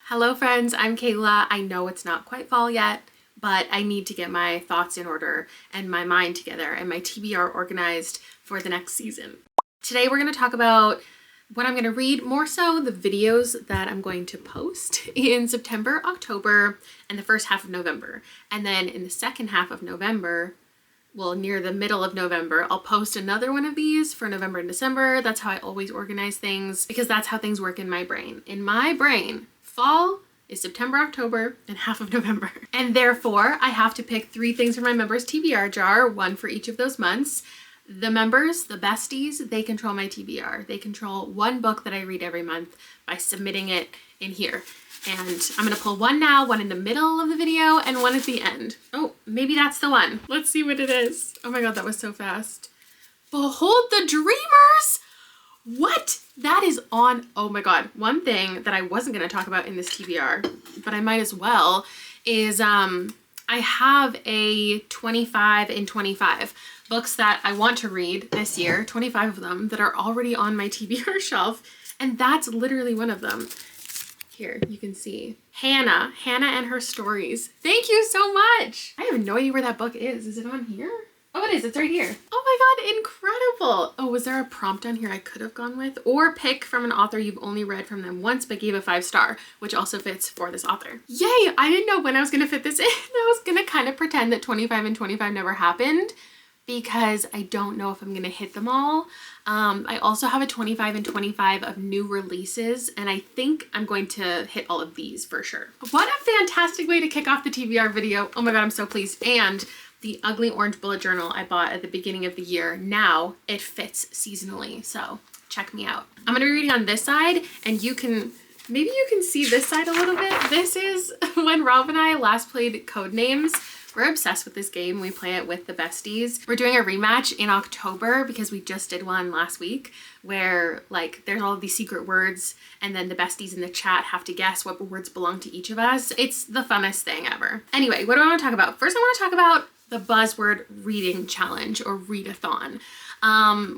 Hello friends, I'm Kayla. I know it's not quite fall yet, but I need to get my thoughts in order and my mind together and my TBR organized for the next season. Today we're going to talk about what I'm going to read, more so the videos that I'm going to post in September, October, and the first half of November. And then in the second half of November, well, near the middle of November, I'll post another one of these for November and December. That's how I always organize things because that's how things work in my brain. In my brain, fall is September, October, and half of November. And therefore, I have to pick 3 things from my members' TBR jar, one for each of those months. The members, the besties, they control my TBR. They control one book that I read every month by submitting it in here. And I'm gonna pull one now, one in the middle of the video, and one at the end. Oh, maybe that's the one. Let's see what it is. Oh my God, that was so fast. Behold the Dreamers! What? That is on, oh my God. One thing that I wasn't gonna talk about in this TBR, but I might as well, is I have a 25 in 25 books that I want to read this year, 25 of them that are already on my TBR shelf, and that's literally one of them. Here, you can see. Hannah and Her Stories. Thank you so much. I have no idea where that book is. Is it on here? Oh, it is. It's right here. Oh my God, incredible. Oh, was there a prompt on here I could have gone with? Or pick from an author you've only read from them once but gave a 5-star, which also fits for this author. Yay, I didn't know when I was gonna fit this in. I was gonna kind of pretend that 25 and 25 never happened because I don't know if I'm gonna hit them all. I also have a 25 and 25 of new releases, and I think I'm going to hit all of these for sure. What a fantastic way to kick off the TBR video. Oh my God, I'm so pleased. And the ugly orange bullet journal I bought at the beginning of the year, now it fits seasonally, so check me out. I'm gonna be reading on this side, and maybe you can see this side a little bit. This is when Rob and I last played Codenames. We're obsessed with this game. We play it with the besties. We're doing a rematch in October because we just did one last week where like there's all of these secret words and then the besties in the chat have to guess what words belong to each of us. It's the funnest thing ever. Anyway, what do I want to talk about? First, I want to talk about the buzzword reading challenge or readathon,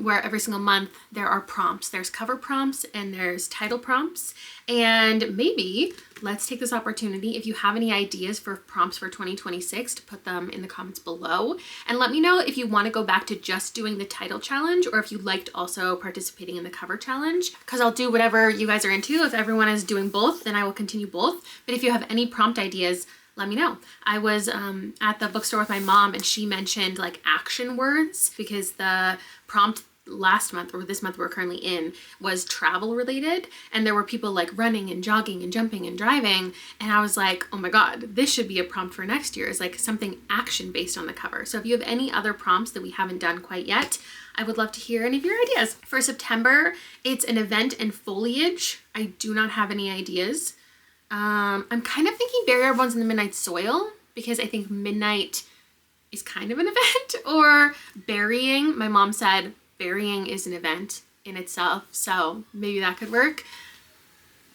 where every single month there are prompts. There's cover prompts and there's title prompts. And maybe let's take this opportunity, if you have any ideas for prompts for 2026, to put them in the comments below. And let me know if you want to go back to just doing the title challenge or if you liked also participating in the cover challenge, because I'll do whatever you guys are into. If everyone is doing both, then I will continue both. But if you have any prompt ideas, let me know. I was at the bookstore with my mom and she mentioned like action words because the prompt last month or this month we're currently in was travel related, and there were people like running and jogging and jumping and driving, and I was like, oh my God, this should be a prompt for next year. It's like something action based on the cover. So if you have any other prompts that we haven't done quite yet, I would love to hear any of your ideas. For September, it's an event and foliage. I do not have any ideas. I'm kind of thinking Barrier Bones in the Midnight Soil because I think midnight is kind of an event, or burying. My mom said burying is an event in itself, so maybe that could work.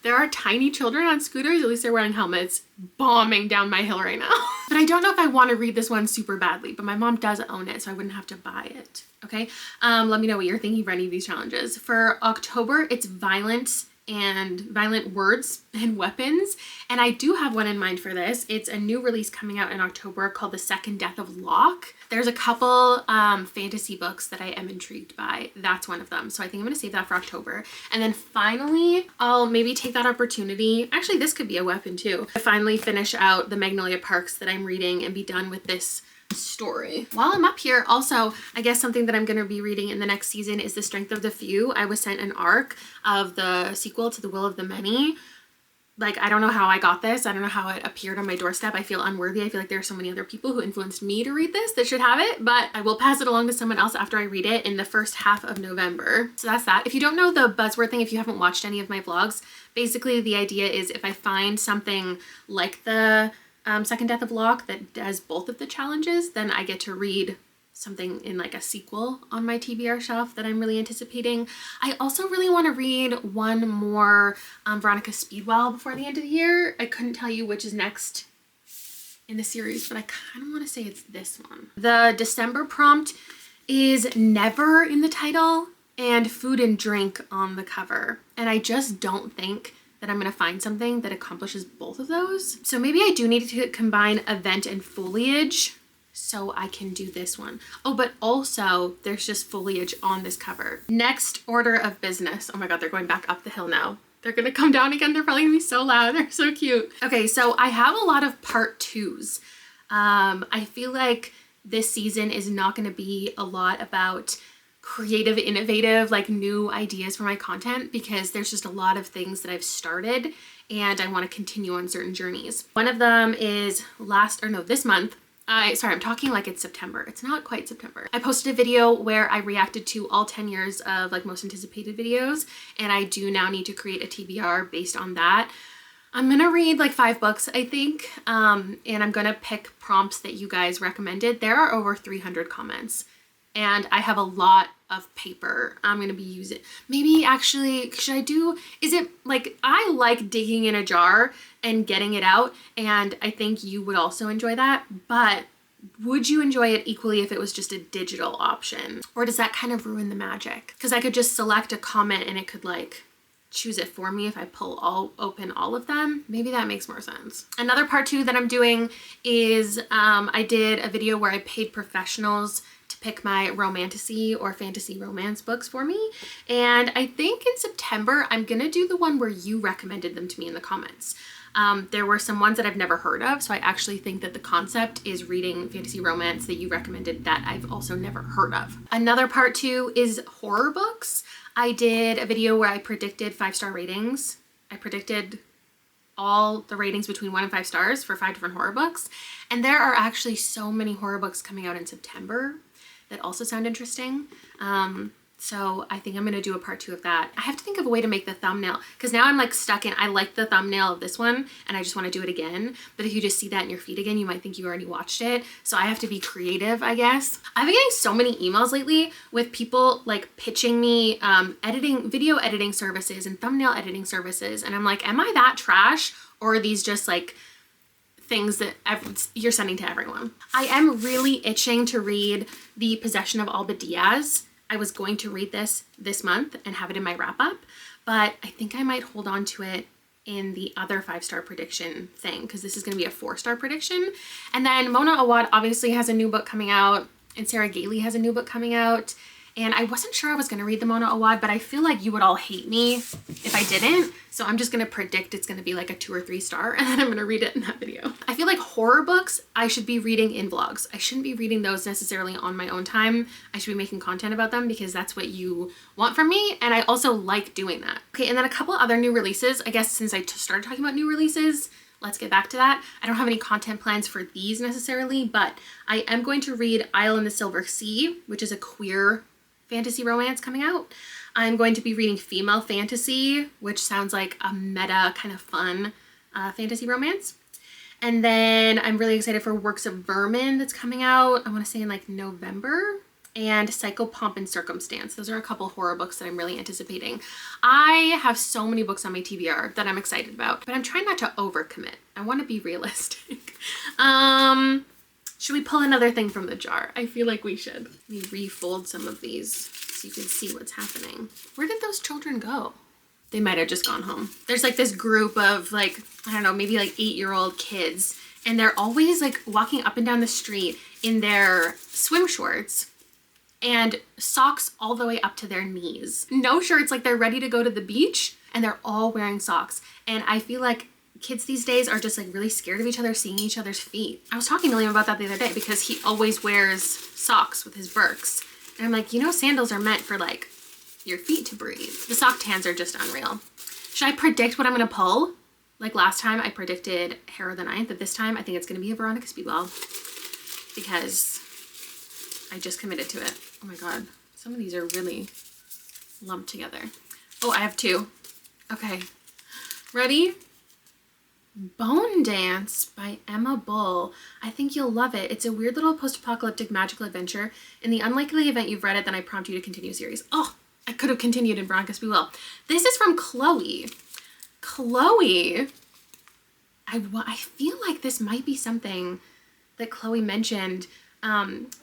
There are tiny children on scooters, at least they're wearing helmets, bombing down my hill right now. But I don't know if I want to read this one super badly, but my mom does own it, so I wouldn't have to buy it, okay? Let me know what you're thinking for any of these challenges. For October, it's violent words and weapons, and I do have one in mind for this. It's a new release coming out in October called The Second Death of Locke. There's a couple fantasy books that I am intrigued by. That's one of them, so I think I'm gonna save that for October. And then finally, I'll maybe take that opportunity, actually this could be a weapon too, to finally finish out the Magnolia Parks that I'm reading and be done with this story. While I'm up here, also, I guess something that I'm going to be reading in the next season is The Strength of the Few. I was sent an arc of the sequel to The Will of the Many. Like, I don't know how I got this. I don't know how it appeared on my doorstep. I feel unworthy. I feel like there are so many other people who influenced me to read this that should have it, but I will pass it along to someone else after I read it in the first half of November. So that's that. If you don't know the buzzword thing, if you haven't watched any of my vlogs, basically the idea is if I find something like the Second Death of Locke that does both of the challenges, then I get to read something in like a sequel on my TBR shelf that I'm really anticipating. I also really want to read one more Veronica Speedwell before the end of the year. I couldn't tell you which is next in the series, but I kind of want to say it's this one. The December prompt is never in the title and food and drink on the cover. And I just don't think that I'm gonna find something that accomplishes both of those. So maybe I do need to combine event and foliage so I can do this one. Oh, but also there's just foliage on this cover. Next order of business. Oh my God, they're going back up the hill now. They're gonna come down again. They're probably gonna be so loud. They're so cute. Okay, so I have a lot of part twos. I feel like this season is not gonna be a lot about creative, innovative, like new ideas for my content, because there's just a lot of things that I've started and I want to continue on certain journeys. One of them is this month. Sorry, I'm talking like it's September. It's not quite September. I posted a video where I reacted to all 10 years of like most anticipated videos, and I do now need to create a TBR based on that. I'm gonna read like 5 books, I think, and I'm gonna pick prompts that you guys recommended. There are over 300 comments, and I have a lot of paper I'm gonna be using. Maybe actually, is it like, I like digging in a jar and getting it out, and I think you would also enjoy that, but would you enjoy it equally if it was just a digital option? Or does that kind of ruin the magic? Because I could just select a comment and it could like choose it for me if I open all of them. Maybe that makes more sense. Another part 2 that I'm doing is I did a video where I paid professionals to pick my romantasy or fantasy romance books for me. And I think in September, I'm gonna do the one where you recommended them to me in the comments. There were some ones that I've never heard of, so I actually think that the concept is reading fantasy romance that you recommended that I've also never heard of. Another part 2 is horror books. I did a video where I predicted 5-star ratings. I predicted all the ratings between 1 and 5 stars for 5 different horror books. And there are actually so many horror books coming out in September that also sound interesting. So I think I'm gonna do a part 2 of that. I have to think of a way to make the thumbnail, because now I'm like stuck in, I like the thumbnail of this one and I just wanna do it again. But if you just see that in your feed again, you might think you already watched it. So I have to be creative, I guess. I've been getting so many emails lately with people like pitching me video editing services and thumbnail editing services. And I'm like, am I that trash? Or are these just like things that you're sending to everyone? I am really itching to read The Possession of Alba Diaz. I was going to read this month and have it in my wrap up, but I think I might hold on to it in the other 5-star prediction thing, because this is going to be a 4-star prediction. And then Mona Awad obviously has a new book coming out, and Sarah Gailey has a new book coming out. And I wasn't sure I was going to read the Mona Awad, but I feel like you would all hate me if I didn't. So I'm just going to predict it's going to be like a 2 or 3 star, and then I'm going to read it in that video. I feel like horror books I should be reading in vlogs. I shouldn't be reading those necessarily on my own time. I should be making content about them because that's what you want from me. And I also like doing that. Okay, and then a couple other new releases. I guess since I started talking about new releases, let's get back to that. I don't have any content plans for these necessarily, but I am going to read Isle in the Silver Sea, which is a queer fantasy romance coming out. I'm going to be reading Female Fantasy, which sounds like a meta kind of fun fantasy romance. And then I'm really excited for Works of Vermin that's coming out, I want to say in like November, and Psycho Pomp and Circumstance. Those are a couple horror books that I'm really anticipating. I have so many books on my TBR that I'm excited about, but I'm trying not to overcommit. I want to be realistic. Should we pull another thing from the jar? I feel like we should. Let me refold some of these so you can see what's happening. Where did those children go? They might have just gone home. There's like this group of like, I don't know, maybe like 8-year-old kids, and they're always like walking up and down the street in their swim shorts and socks all the way up to their knees. No shirts, like they're ready to go to the beach, and they're all wearing socks. And I feel like kids these days are just like really scared of each other seeing each other's feet. I was talking to Liam about that the other day because he always wears socks with his Birks. And I'm like, you know, sandals are meant for like your feet to breathe. The sock tans are just unreal. Should I predict what I'm gonna pull? Like last time I predicted Harrow the Ninth, but this time I think it's gonna be a Veronica Speedwell because I just committed to it. Oh my God, some of these are really lumped together. Oh, I have 2. Okay, ready? Bone Dance by Emma Bull. I think you'll love it. It's a weird little post-apocalyptic magical adventure. In the unlikely event you've read it, then I prompt you to continue series. Oh, I could have continued in Veronica Speedwell. This is from Chloe. Chloe, I feel like this might be something that Chloe mentioned.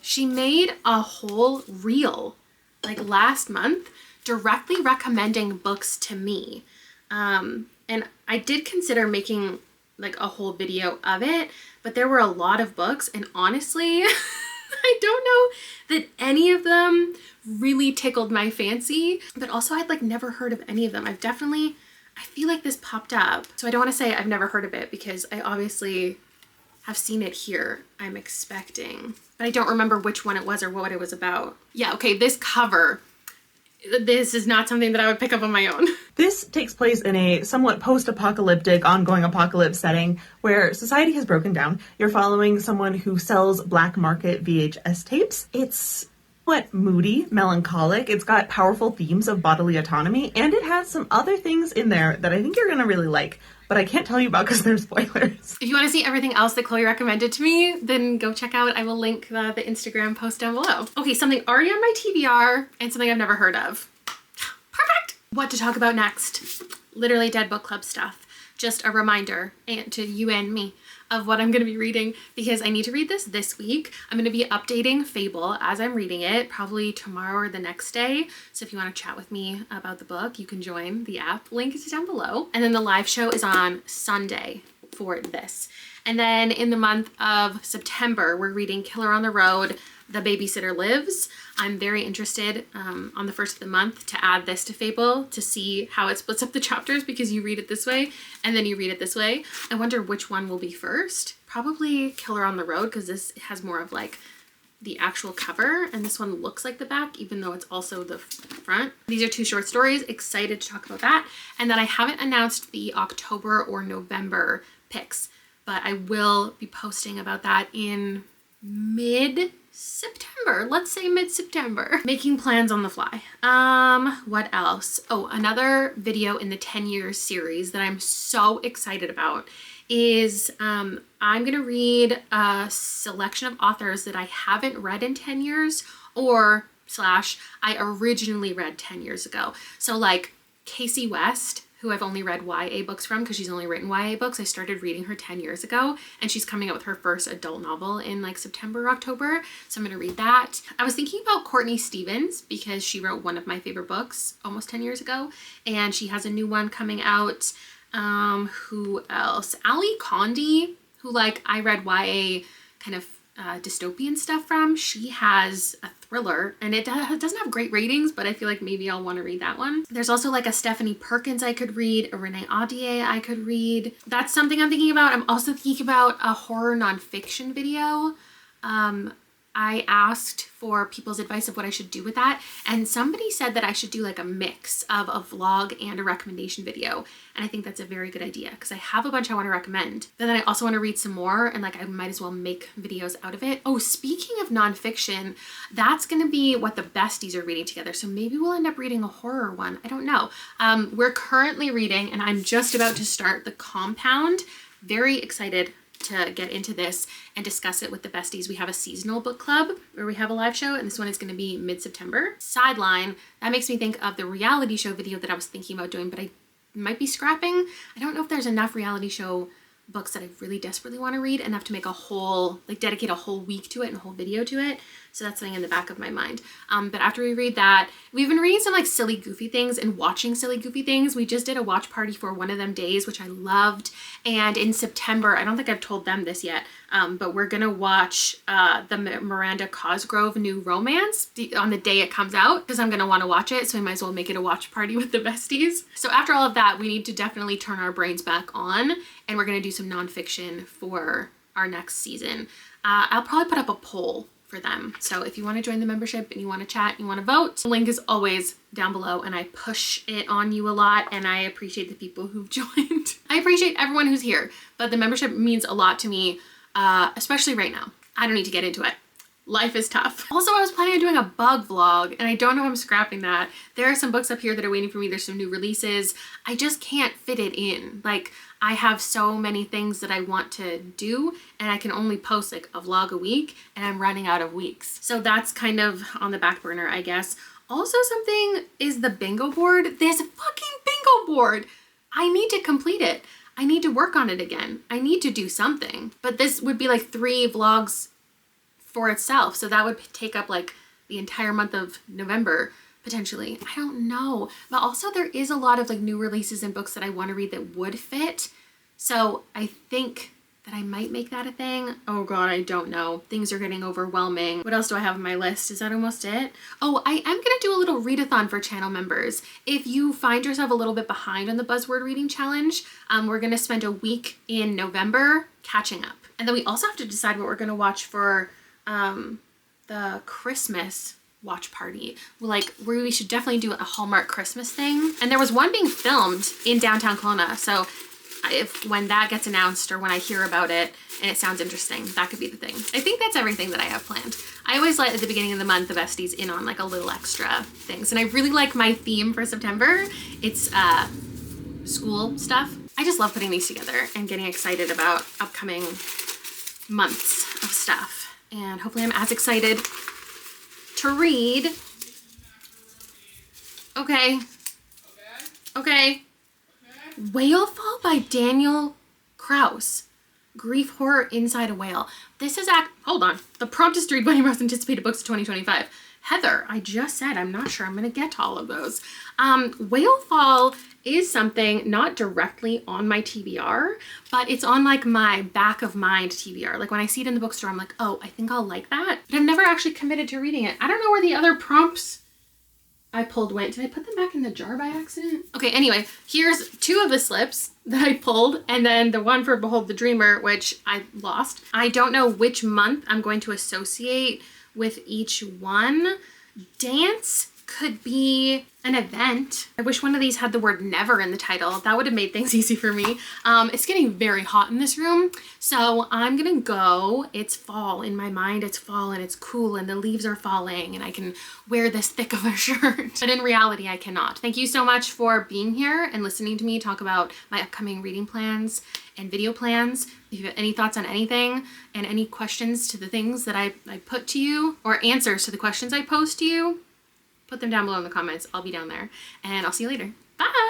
She made a whole reel like last month directly recommending books to me. And I did consider making like a whole video of it, but there were a lot of books, and honestly, I don't know that any of them really tickled my fancy, but also I'd like never heard of any of them. I feel like this popped up. So I don't want to say I've never heard of it because I obviously have seen it here, I'm expecting, but I don't remember which one it was or what it was about. Yeah, okay, this cover, this is not something that I would pick up on my own. This takes place in a somewhat post-apocalyptic, ongoing apocalypse setting where society has broken down. You're following someone who sells black market VHS tapes. It's somewhat moody, melancholic. It's got powerful themes of bodily autonomy, and it has some other things in there that I think you're gonna really like, but I can't tell you about because they're spoilers. If you want to see everything else that Chloe recommended to me, then go check out, I will link the Instagram post down below. Okay, something already on my TBR and something I've never heard of. Perfect! What to talk about next? Literally Dead Book Club stuff. Just a reminder and to you and me of what I'm going to be reading because I need to read this week. I'm going to be updating Fable as I'm reading it, probably tomorrow or the next day. So if you want to chat with me about the book, you can join the app. Link is down below. And then the live show is on Sunday for this. And then in the month of September, we're reading Killer on the Road, The Babysitter Lives. I'm very interested on the first of the month to add this to Fable to see how it splits up the chapters because you read it this way and then you read it this way. I wonder which one will be first. Probably Killer on the Road because this has more of like the actual cover and this one looks like the back even though it's also the front. These are 2 short stories. Excited to talk about that. And then I haven't announced the October or November picks, but I will be posting about that in mid-September. Let's say mid-September. Making plans on the fly. What else? Oh, another video in the 10 years series that I'm so excited about is I'm gonna read a selection of authors that I haven't read in 10 years or / I originally read 10 years ago. So like Casey West, who I've only read YA books from because she's only written YA books. I started reading her 10 years ago and she's coming out with her first adult novel in like September, October. So I'm gonna read that. I was thinking about Courtney Stevens because she wrote one of my favorite books almost 10 years ago and she has a new one coming out. Who else? Ali Condi, who like I read YA kind of dystopian stuff from. She has a thriller and it doesn't have great ratings, but I feel like maybe I'll want to read that one. There's also like a Stephanie Perkins I could read, a Renee Audier I could read. That's something I'm thinking about. I'm also thinking about a horror nonfiction video. I asked for people's advice of what I should do with that, and somebody said that I should do like a mix of a vlog and a recommendation video, and I think that's a very good idea because I have a bunch I want to recommend, but then I also want to read some more and like I might as well make videos out of it. Oh, speaking of nonfiction, that's going to be what the besties are reading together, so maybe we'll end up reading a horror one. I don't know. We're currently reading, and I'm just about to start, The Compound. Very excited to get into this and discuss it with the besties. We have a seasonal book club where we have a live show, and this one is going to be mid-September. Sideline, that makes me think of the reality show video that I was thinking about doing, but I might be scrapping. I don't know if there's enough reality show books that I really desperately want to read enough to make a whole, like dedicate a whole week to it and a whole video to it. So that's something in the back of my mind. But after we read that, we've been reading some like silly goofy things and watching silly goofy things. We just did a watch party for One of Them Days, which I loved. And in September, I don't think I've told them this yet, but we're gonna watch the Miranda Cosgrove new romance on the day it comes out because I'm gonna want to watch it. So we might as well make it a watch party with the besties. So after all of that, we need to definitely turn our brains back on, and we're gonna do some nonfiction for our next season. I'll probably put up a poll for them. So if you want to join the membership and you want to chat, you want to vote, the link is always down below, and I push it on you a lot, and I appreciate the people who've joined. I appreciate everyone who's here, but the membership means a lot to me, especially right now. I don't need to get into it. Life is tough. Also, I was planning on doing a bug vlog, and I don't know if I'm scrapping that. There are some books up here that are waiting for me. There's some new releases. I just can't fit it in. Like, I have so many things that I want to do, and I can only post like a vlog a week, and I'm running out of weeks. So that's kind of on the back burner, I guess. Also, something is the bingo board. This fucking bingo board. I need to complete it. I need to work on it again. I need to do something. But this would be like 3 vlogs for itself, so that would take up like the entire month of November potentially. I don't know. But also there is a lot of like new releases and books that I want to read that would fit. So I think that I might make that a thing. Oh God, I don't know. Things are getting overwhelming. What else do I have on my list? Is that almost it? Oh, I am gonna do a little readathon for channel members. If you find yourself a little bit behind on the buzzword reading challenge, we're gonna spend a week in November catching up. And then we also have to decide what we're gonna watch for the Christmas watch party. Like, we should definitely do a Hallmark Christmas thing. And there was one being filmed in downtown Kelowna, so if when that gets announced or when I hear about it and it sounds interesting, that could be the thing. I think that's everything that I have planned. I always let at the beginning of the month the besties in on like a little extra things, and I really like my theme for September. It's school stuff. I just love putting these together and getting excited about upcoming months of stuff, and hopefully I'm as excited to read. Okay. Whale Fall by Daniel Kraus. Grief Horror Inside a Whale. This is hold on. The prompt is to read one of your most anticipated books of 2025. Heather, I just said I'm not sure I'm gonna get to all of those. Whale Fall is something not directly on my TBR, but it's on like my back of mind TBR. Like when I see it in the bookstore, I'm like, oh, I think I'll like that. But I've never actually committed to reading it. I don't know where the other prompts I pulled went. Did I put them back in the jar by accident? Okay, anyway, here's 2 of the slips that I pulled, and then the one for Behold the Dreamer, which I lost. I don't know which month I'm going to associate with each one. Dance could be an event. I wish one of these had the word never in the title. That would have made things easy for me. It's getting very hot in this room, so I'm gonna go. It's fall in my mind. It's fall and it's cool and the leaves are falling and I can wear this thick of a shirt. But in reality, I cannot. Thank you so much for being here and listening to me talk about my upcoming reading plans and video plans. If you have any thoughts on anything and any questions to the things that I put to you, or answers to the questions I posed to you, put them down below in the comments. I'll be down there, and I'll see you later. Bye!